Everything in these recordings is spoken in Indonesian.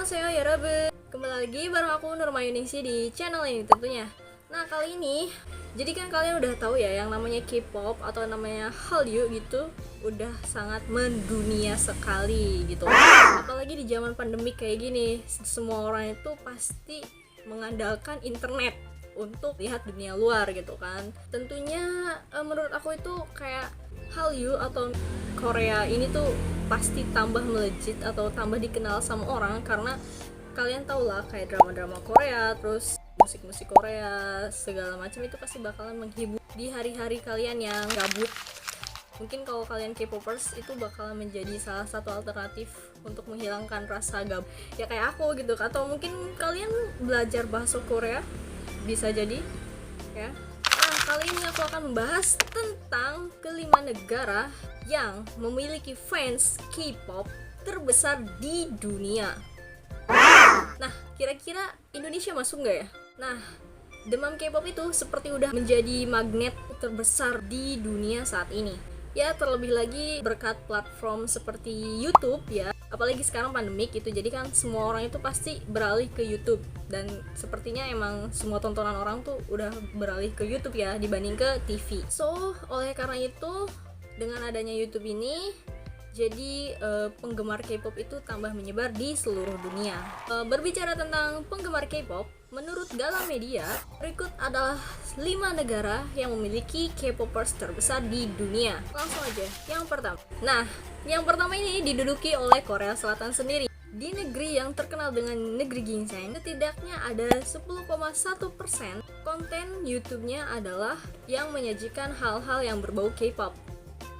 Annyeonghaseyo 여러분. Kembali lagi bareng aku Nurmayuningsi di channel ini tentunya. Nah kali ini, jadi kan kalian udah tahu ya yang namanya K-pop atau namanya Hallyu gitu udah sangat mendunia sekali gitu. Apalagi di zaman pandemi kayak gini, semua orang itu pasti mengandalkan internet untuk lihat dunia luar gitu kan. Tentunya menurut aku itu kayak Hallyu atau Korea ini tuh pasti tambah melejit atau tambah dikenal sama orang karena kalian tau lah kayak drama-drama Korea, terus musik-musik Korea segala macam itu pasti bakalan menghibur di hari-hari kalian yang gabut. Mungkin kalau kalian K-popers itu bakalan menjadi salah satu alternatif untuk menghilangkan rasa gabut ya kayak aku gitu, atau mungkin kalian belajar bahasa Korea bisa jadi ya. Nah kali ini aku akan membahas tentang kelima negara yang memiliki fans K-pop terbesar di dunia. Nah kira-kira Indonesia masuk nggak ya? Nah demam K-pop itu seperti udah menjadi magnet terbesar di dunia saat ini. Ya terlebih lagi berkat platform seperti YouTube ya, apalagi sekarang pandemik itu, jadi kan semua orang itu pasti beralih ke YouTube, dan sepertinya emang semua tontonan orang tuh udah beralih ke YouTube ya dibanding ke TV. So oleh karena itu dengan adanya YouTube ini jadi penggemar K-pop itu tambah menyebar di seluruh dunia. Berbicara tentang penggemar K-pop, menurut Galamedia, berikut adalah 5 negara yang memiliki K-popers terbesar di dunia. Langsung aja, yang pertama. Nah, yang pertama ini diduduki oleh Korea Selatan sendiri. Di negeri yang terkenal dengan negeri ginseng, setidaknya ada 10,1% konten YouTube-nya adalah yang menyajikan hal-hal yang berbau K-pop,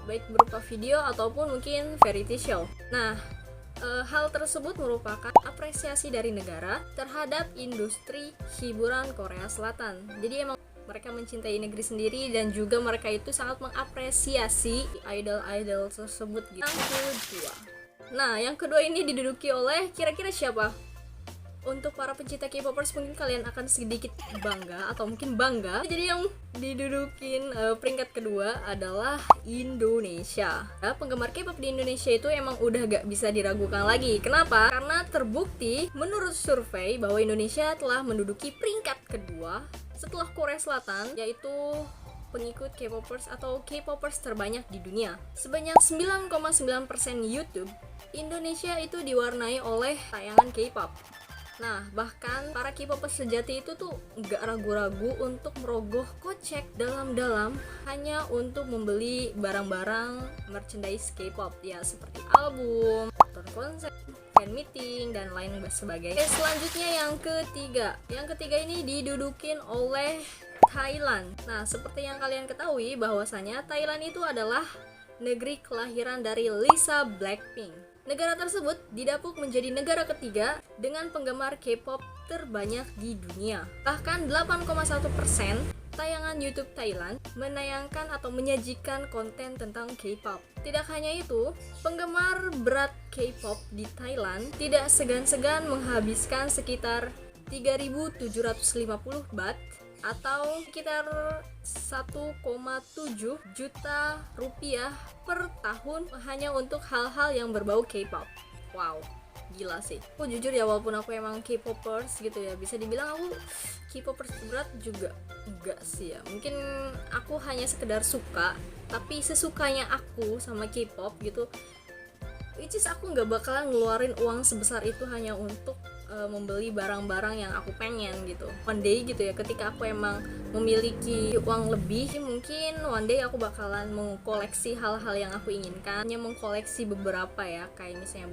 baik berupa video ataupun mungkin variety show. Nah, hal tersebut merupakan apresiasi dari negara terhadap industri hiburan Korea Selatan. Jadi emang mereka mencintai negeri sendiri dan juga mereka itu sangat mengapresiasi idol-idol tersebut gitu. Yang kedua. Nah, yang kedua ini diduduki oleh kira-kira siapa? Untuk para pencinta K-popers mungkin kalian akan sedikit bangga atau mungkin bangga. Jadi yang didudukin peringkat kedua adalah Indonesia. Nah, penggemar K-pop di Indonesia itu emang udah gak bisa diragukan lagi. Kenapa? Karena terbukti menurut survei bahwa Indonesia telah menduduki peringkat kedua setelah Korea Selatan, yaitu pengikut K-popers atau K-popers terbanyak di dunia. Sebanyak 9,9% YouTube Indonesia itu diwarnai oleh tayangan K-pop. Nah, bahkan para K-popers sejati itu tuh gak ragu-ragu untuk merogoh kocek dalam-dalam hanya untuk membeli barang-barang merchandise K-pop ya, seperti album, nonton konser, fan meeting, dan lain sebagainya. Selanjutnya yang ketiga. Yang ketiga ini didudukin oleh Thailand. Nah, seperti yang kalian ketahui bahwasanya Thailand itu adalah negeri kelahiran dari Lisa Blackpink. Negara tersebut didapuk menjadi negara ketiga dengan penggemar K-pop terbanyak di dunia. Bahkan 8,1% tayangan YouTube Thailand menayangkan atau menyajikan konten tentang K-pop. Tidak hanya itu, penggemar berat K-pop di Thailand tidak segan-segan menghabiskan sekitar 3.750 baht atau sekitar 1,7 juta rupiah per tahun hanya untuk hal-hal yang berbau K-pop. Wow, gila sih. Aku jujur ya, walaupun aku emang K-popers gitu ya, bisa dibilang aku K-popers berat juga enggak sih ya. Mungkin aku hanya sekedar suka, tapi sesukanya aku sama K-pop gitu, which is aku nggak bakalan ngeluarin uang sebesar itu hanya untuk membeli barang-barang yang aku pengen gitu. One day gitu ya, ketika aku emang memiliki uang lebih, mungkin one day aku bakalan mengkoleksi hal-hal yang aku inginkan. Hanya mengkoleksi beberapa ya, kayak misalnya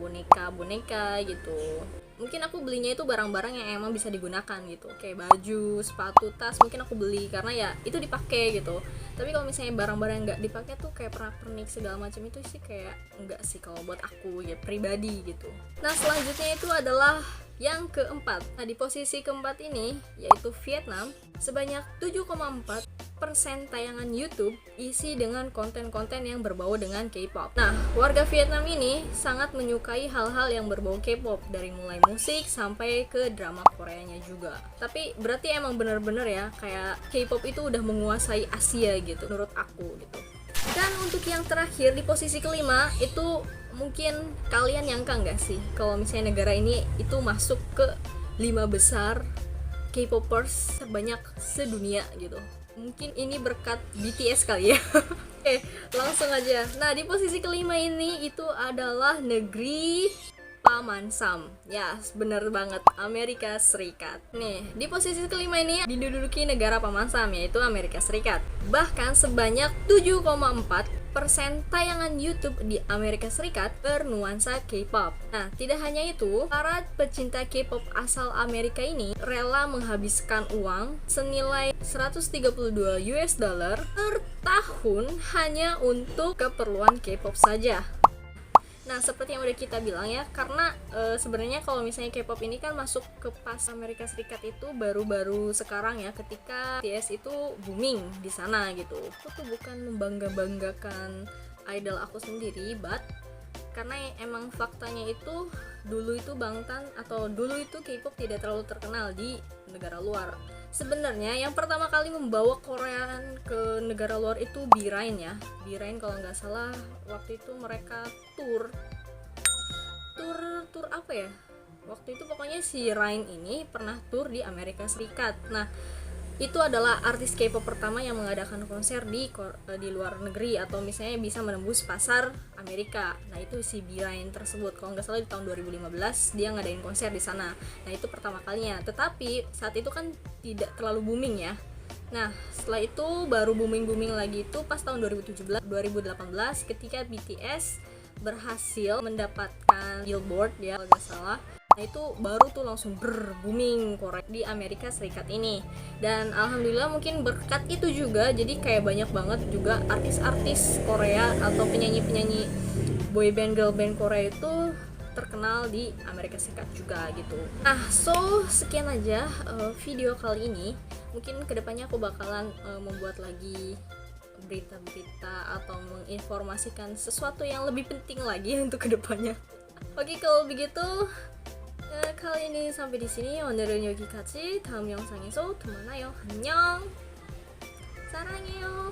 boneka gitu. Mungkin aku belinya itu barang-barang yang emang bisa digunakan gitu, kayak baju, sepatu, tas, mungkin aku beli karena ya itu dipakai gitu. Tapi kalau misalnya barang-barang yang nggak dipakai tuh kayak pernak-pernik segala macam itu sih kayak enggak sih kalau buat aku ya pribadi gitu. Nah selanjutnya itu adalah yang keempat. Nah di posisi keempat ini yaitu Vietnam. Sebanyak 7,4% tayangan YouTube isi dengan konten-konten yang berbau dengan K-pop. Nah warga Vietnam ini sangat menyukai hal-hal yang berbau K-pop, dari mulai musik sampai ke drama Koreanya juga. Tapi berarti emang bener-bener ya kayak K-pop itu udah menguasai Asia gitu menurut aku gitu. Dan untuk yang terakhir di posisi kelima itu Mungkin kalian nyangka nggak sih kalau misalnya negara ini itu masuk ke 5 besar K-popers terbanyak sedunia gitu. Mungkin ini berkat BTS kali ya. Langsung aja. Nah, di posisi kelima ini itu adalah negeri Paman Sam. Ya, bener banget, Amerika Serikat. Nih, di posisi kelima ini diduduki negara Paman Sam, yaitu Amerika Serikat. Bahkan sebanyak 7,4% tayangan YouTube di Amerika Serikat bernuansa K-pop. Nah, tidak hanya itu, para pecinta K-pop asal Amerika ini rela menghabiskan uang senilai 132 US dollar per tahun hanya untuk keperluan K-pop saja. Nah, seperti yang udah kita bilang ya, karena sebenarnya kalau misalnya K-pop ini kan masuk ke pas Amerika Serikat itu baru-baru sekarang ya, ketika BTS itu booming di sana gitu. Aku tuh bukan membangga-banggakan idol aku sendiri, but karena emang faktanya itu dulu itu Bangtan atau dulu itu K-pop tidak terlalu terkenal di negara luar. Sebenarnya yang pertama kali membawa Korean ke negara luar itu B-Rain ya. B-Rain kalau nggak salah waktu itu mereka tour apa ya? Waktu itu pokoknya si Rain ini pernah tour di Amerika Serikat. Nah, itu adalah artis K-pop pertama yang mengadakan konser di luar negeri atau misalnya bisa menembus pasar Amerika. Nah, itu si B-Rain tersebut. Kalau nggak salah di tahun 2015 dia ngadain konser di sana. Nah, itu pertama kalinya. Tetapi saat itu kan tidak terlalu booming ya. Nah, setelah itu baru booming lagi itu pas tahun 2018 ketika BTS berhasil mendapatkan Billboard ya kalau nggak salah. Nah, itu baru tuh langsung booming Korea di Amerika Serikat ini. Dan alhamdulillah mungkin berkat itu juga jadi kayak banyak banget juga artis-artis Korea atau penyanyi-penyanyi boyband girl band Korea itu terkenal di Amerika Serikat juga gitu. Nah, so sekian aja video kali ini. Mungkin kedepannya aku bakalan membuat lagi berita-berita atau menginformasikan sesuatu yang lebih penting lagi untuk kedepannya. Oke, kalau begitu kali ini sampai di sini. 오늘은 여기까지. 다음 영상에서 또 만나요. 안녕. 사랑해요.